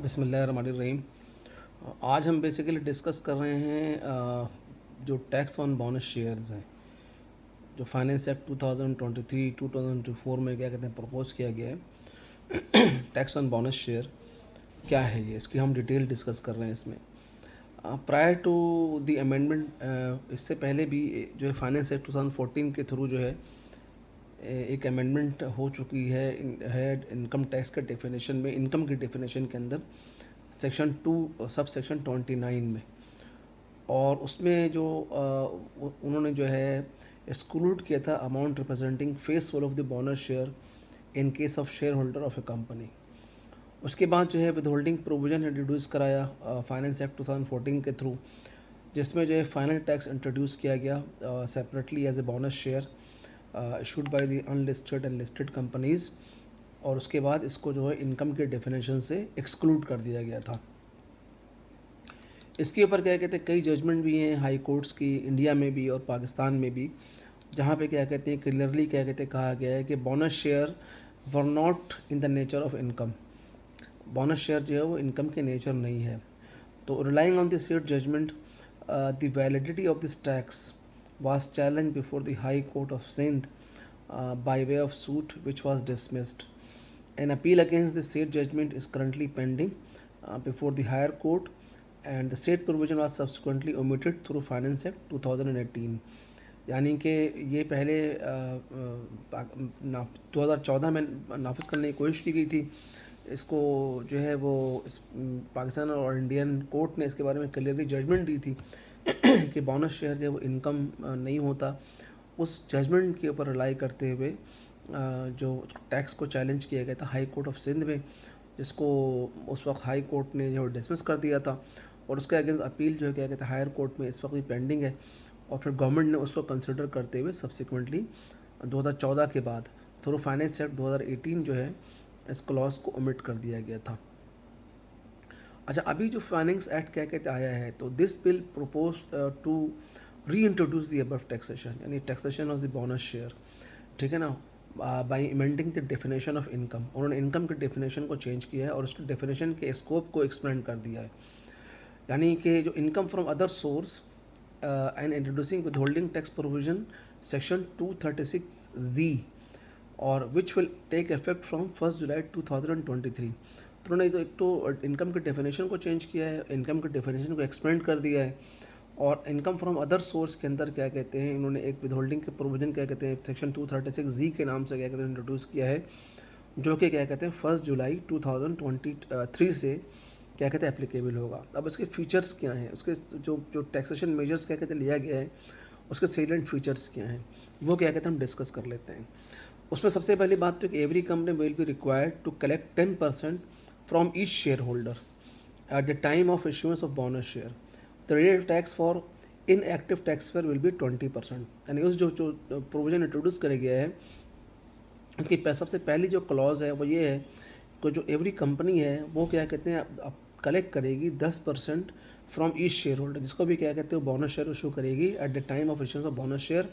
बिस्मिल्लाहिर्रहमानिर्रहीम। आज हम बेसिकली डिस्कस कर रहे हैं जो टैक्स ऑन बोनस शेयर्स हैं, जो फाइनेंस एक्ट 2023 2024 में क्या कहते हैं प्रपोज किया गया है। टैक्स ऑन बोनस शेयर क्या है ये, इसकी हम डिटेल डिस्कस कर रहे हैं इसमें। प्रायर टू द अमेंडमेंट, इससे पहले भी जो है फाइनेंस एक्ट 2014 के थ्रू जो है एक अमेंडमेंट हो चुकी है इनकम टैक्स के डेफिनेशन में, इनकम की डेफिनेशन के अंदर सेक्शन 2 सब सेक्शन 29 में। और उसमें जो उन्होंने जो है एक्सक्लूड किया था amount representing face value of the bonus share in case of share holder of A company. उसके बाद जो है विद होल्डिंग प्रोविजन इंट्रोड्यूस कराया फाइनेंस एक्ट 2014 के थ्रू, जिसमें जो है फाइनल टैक्स इंट्रोड्यूस किया गया separately as a bonus share issued by the unlisted and listed companies. और उसके बाद इसको जो है इनकम के डेफिनेशन से एक्सक्लूड कर दिया गया था। इसके ऊपर क्या कहते हैं कई जजमेंट भी हैं हाई कोर्ट्स की, इंडिया में भी और पाकिस्तान में भी, जहाँ पे क्या कहते हैं क्लियरली क्या कहते हैं कहा गया है कि bonus share were not in the nature of income. Bonus share जो है वो इनकम के नेचर नहीं है। तो relying on this said judgment, the validity of this tax was challenged before the High Court of Sindh by way of suit which was dismissed. An appeal against the said judgment is currently pending before the higher court, and the said provision was subsequently omitted through Finance Act 2018. यानी कि ये पहले 2014 में नाफिज करने की कोशिश की गई थी। इसको जो है वो पाकिस्तान और इंडियन कोर्ट ने इसके बारे में क्लियरली जजमेंट दी थी कि बोनस शेयर जो है वो इनकम नहीं होता। उस जजमेंट के ऊपर रिलाई करते हुए जो टैक्स को चैलेंज किया गया था हाई कोर्ट ऑफ सिंध में, जिसको उस वक्त हाई कोर्ट ने जो डिसमिस कर दिया था। और उसके अगेंस्ट अपील जो है क्या कहते हैं हायर कोर्ट में इस वक्त भी पेंडिंग है। और फिर गवर्नमेंट ने उसको कंसिडर करते हुए सब्सिक्वेंटली 2014 के बाद थ्रू फाइनेंस एक्ट 2018 जो है इस क्लॉज को ओमिट कर दिया गया था। अच्छा, अभी जो फाइनेंस एक्ट क्या कहते आया है, तो this bill propose to reintroduce the above taxation, यानी taxation of the bonus share, ठीक है ना, by amending the definition of income. उन्होंने इनकम के डेफिनेशन को चेंज किया है और उसके डेफिनेशन के स्कोप को एक्सपेंड कर दिया है। यानी कि जो income from other source and introducing withholding tax provision section 236Z और which will take effect from 1 July 2023। तो उन्होंने एक तो इनकम के डेफिनेशन को चेंज किया है, इनकम के डेफिनेशन को एक्सपेंड कर दिया है। और इनकम फ्रॉम अदर सोर्स के अंदर क्या कहते हैं इन्होंने एक विद होल्डिंग के प्रोविजन क्या कहते हैं सेक्शन 236Z के नाम से क्या कहते हैं इंट्रोड्यूस किया है, जो कि क्या कहते हैं 1 जुलाई 2023 से क्या कहते हैं एप्लीकेबल होगा। अब उसके फीचर्स क्या हैं, उसके जो टैक्सेशन मेजर्स क्या कहते हैं लिया गया है, उसके सेलेंट फीचर्स क्या हैं, वो क्या कहते हैं हम डिस्कस कर लेते हैं। उसमें सबसे पहली बात तो कि every company will be required to collect 10% from each share holder at the time of issuance of bonus share. The rate of tax for inactive taxpayer will be 20%। यानी उस जो प्रोविजन इंट्रोड्यूस किया गया है उसकी सबसे पहली जो क्लॉज है वो ये है कि जो एवरी कंपनी है वो क्या कहते हैं अब कलेक्ट करेगी 10% फ्रॉम ईच शेयर होल्डर, जिसको भी क्या कहते हैं बोनस शेयर इशू करेगी eight the time of issuance of bonus share.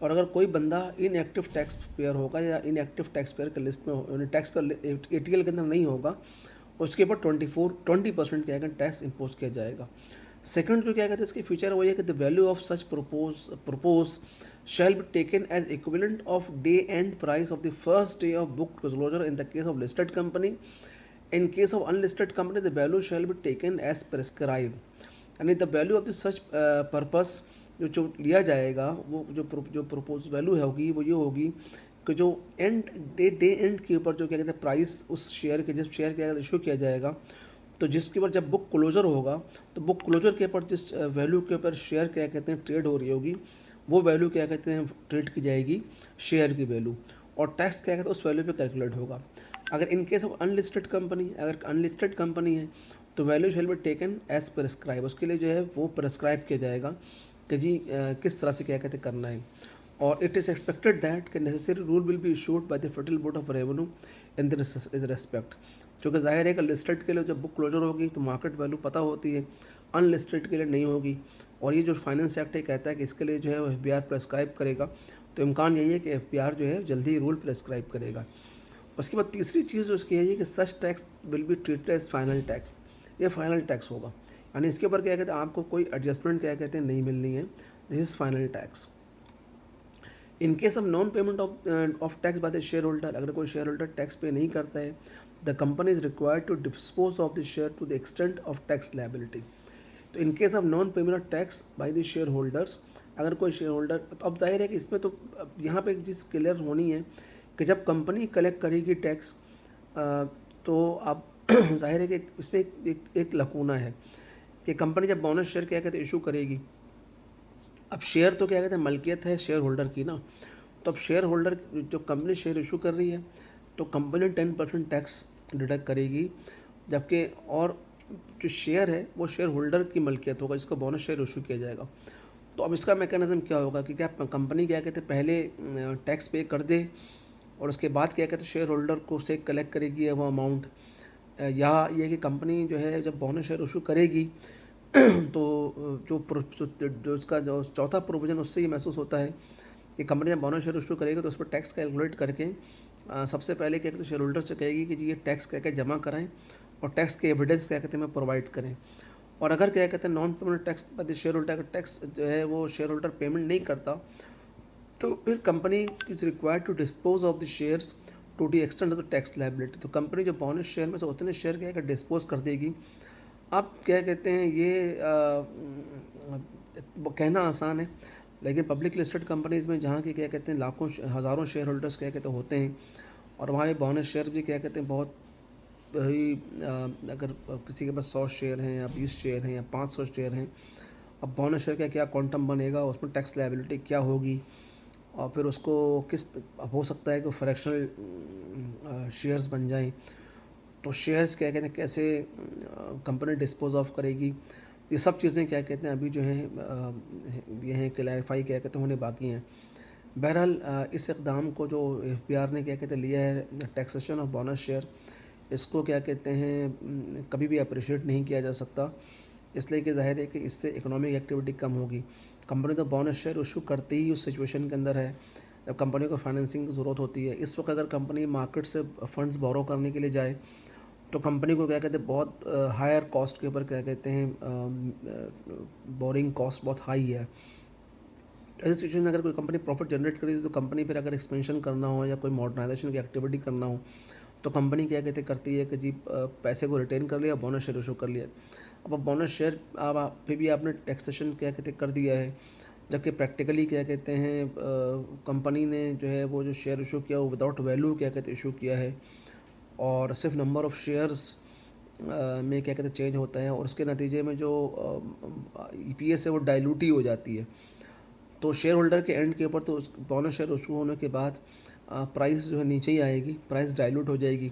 और अगर कोई बंदा इनएक्टिव टैक्स पेयर होगा या इनएक्टिव टैक्स पेयर के लिस्ट में टैक्स पेयर ATL के अंदर नहीं होगा, उसके ऊपर 20% क्या कहते हैं टैक्स इम्पोज किया जाएगा। सेकंड जो क्या कहते हैं इसकी फीचर वो ये कि the value of such propose shall be taken as equivalent of day end price of the first day of book disclosure in the case of listed company. In case of unlisted company the value shall be taken as prescribe. यानी the value of the such purpose जो लिया जाएगा वो जो propose value है होगी वो ये होगी कि जो डे एंड के ऊपर जो क्या कहते हैं प्राइस उस शेयर के जब शेयर क्या इशू किया जाएगा, तो जिसके ऊपर जब बुक क्लोजर होगा तो बुक क्लोजर के ऊपर जिस वैल्यू के ऊपर शेयर क्या कहते हैं ट्रेड हो रही होगी वो वैल्यू क्या कहते हैं ट्रेड की जाएगी शेयर की वैल्यू, और टैक्स क्या कहते हैं उस वैल्यू पे कैलकुलेट होगा। अगर in case of unlisted company, अगर अनलिस्टेड कंपनी है तो value shall be taken as prescribe, उसके लिए जो है वो प्रेस्क्राइब किया जाएगा कि जी किस तरह से क्या कहते करना है। और इट इज़ एक्सपेक्टेड दैट कि necessary rule will be issued by the federal board of revenue in this respect. चूँकि जाहिर है कि लिस्टेड के लिए जब बुक क्लोजर होगी तो मार्केट वैल्यू पता होती है, अनलिस्टेड के लिए नहीं होगी। और ये जो फाइनेंस एक्ट है कहता है कि इसके लिए जो है वो FBR प्रेस्क्राइब करेगा, तो इम्कान यही है कि FBR जो है जल्दी ही रूल प्रेस्क्राइब करेगा। उसके बाद तीसरी चीज़ जो उसकी है ये कि such tax will be treated as final tax, ये फाइनल टैक्स होगा, यानी इसके ऊपर क्या कहते हैं आपको कोई एडजस्टमेंट क्या कहते हैं नहीं मिलनी है, this is final tax. In case of non payment of tax by the share holder, अगर कोई शेयर होल्डर टैक्स पे नहीं करता है, the company is required to dispose of the share to the extent of tax liability. तो in case of non payment of tax by the share holders, अगर कोई share holder, तो अब जाहिर है कि इसमें तो अब यहाँ पे एक चीज़ क्लियर होनी है कि जब कंपनी कलेक्ट करेगी टैक्स, तो अब जाहिर है कि इसमें एक लकूना है कि कंपनी जब बोनस शेयर क्या कहते हैं इशू करेगी, अब शेयर तो क्या कहते हैं मलकियत है शेयर होल्डर की ना, तो अब शेयर होल्डर जो कंपनी शेयर इशू कर रही है तो कंपनी 10% टैक्स डिडक्ट करेगी, जबकि और जो शेयर है वो शेयर होल्डर की मलकियत होगा जिसको बोनस शेयर इशू किया जाएगा। तो अब इसका मैकेनिज्म क्या होगा कि क्या कंपनी क्या कहते हैं पहले टैक्स पे कर दे और उसके बाद क्या कहते हैं शेयर होल्डर को से कलेक्ट करेगी वो अमाउंट, या ये कि कंपनी जो है जब बोनस शेयर इशू करेगी तो जो इसका जो चौथा प्रोविज़न उससे ये महसूस होता है कि कंपनी जब बोनस शेयर इशू करेगी तो उस पर टैक्स कैलकुलेट करके सबसे पहले क्या कहते हैं शेयर होल्डर से कहेगी कि जी ये टैक्स क्या क्या जमा कराएं और टैक्स के एविडेंस क्या कहते हैं प्रोवाइड करें। और अगर क्या कहते हैं non payment tax by the share holder, अगर टैक्स जो है वो शेयर होल्डर पेमेंट नहीं करता तो फिर company is required to dispose of the shares to the extent of the tax liability. तो कंपनी जो बोनस शेयर में से उतने शेयर क्या है डिस्पोज कर देगी। अब क्या कहते हैं ये कहना आसान है, लेकिन पब्लिक लिस्टेड कंपनीज़ में जहाँ के क्या कहते हैं लाखों हज़ारों शेयर होल्डर्स क्या कहते हैं होते हैं और वहाँ पे बोनस शेयर भी क्या कहते हैं बहुत ही अगर किसी के पास 100 शेयर हैं या 20 शेयर हैं या 500 शेयर हैं, अब बोनस शेयर का क्या क्वांटम बनेगा, उसमें टैक्स लायबिलिटी क्या होगी, और फिर उसको किस हो सकता है कि फ्रैक्शनल शेयर्स बन जाएं, तो शेयर्स क्या कहते हैं कैसे कंपनी डिस्पोज ऑफ करेगी, ये सब चीज़ें क्या कहते हैं अभी जो हैं ये हैं क्लैरिफाई क्या कहते हैं होने बाकी हैं। बहरहाल इस इक़दाम को जो एफबीआर ने क्या कहते हैं लिया है टैक्सेशन ऑफ बोनस शेयर, इसको क्या कहते हैं कभी भी अप्रिशिएट नहीं किया जा सकता, इसलिए कि ज़ाहिर है कि इससे इकोनॉमिक एक्टिविटी कम होगी। कंपनी तो बोनस शेयर इशू करते ही उस सिचुएशन के अंदर है जब कंपनी को फाइनेंसिंग की ज़रूरत होती है। इस वक्त अगर कंपनी मार्केट से फंड्स बोरो करने के लिए जाए तो कंपनी को क्या कहते हैं बहुत हायर कॉस्ट के ऊपर क्या कहते हैं बोरिंग कॉस्ट बहुत हाई है। ऐसी सिचुएशन में अगर कोई कंपनी प्रॉफिट जनरेट करेगी तो कंपनी फिर अगर एक्सपेंशन करना हो या कोई मॉडर्नाइजेशन की एक्टिविटी करना हो तो कंपनी क्या कहते करती है कि जी पैसे को रिटेन कर लिया, बोनस शेयर इशू कर लिया। अब बोनस शेयर अब फिर भी आपने टैक्सेशन क्या कहते कर दिया है, जबकि प्रैक्टिकली क्या कहते हैं कंपनी ने जो है वो जो शेयर इशू किया वो विदाउट वैल्यू क्या कहते इशू किया है और सिर्फ नंबर ऑफ़ शेयर्स में क्या कहते हैं चेंज होता है और उसके नतीजे में जो ईपीएस है वो डाइल्यूट हो जाती है। तो शेयर होल्डर के एंड के ऊपर तो बोनस शेयर इशू होने के बाद प्राइस जो है नीचे ही आएगी, प्राइस डाइल्यूट हो जाएगी,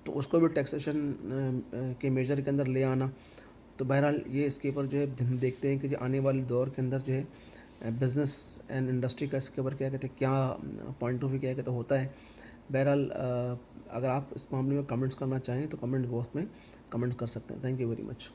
तो उसको भी टैक्सेशन के मेजर के अंदर ले आना। तो बहरहाल ये इसके ऊपर जो है हम देखते हैं कि जो आने वाले दौर के अंदर जो है बिज़नेस एंड इंडस्ट्री का इसके ऊपर क्या कहते हैं क्या पॉइंट ऑफ व्यू क्या कहते होता है। बहरहाल अगर आप इस मामले में कमेंट्स करना चाहें तो कमेंट बॉक्स में कमेंट कर सकते हैं। Thank you very much.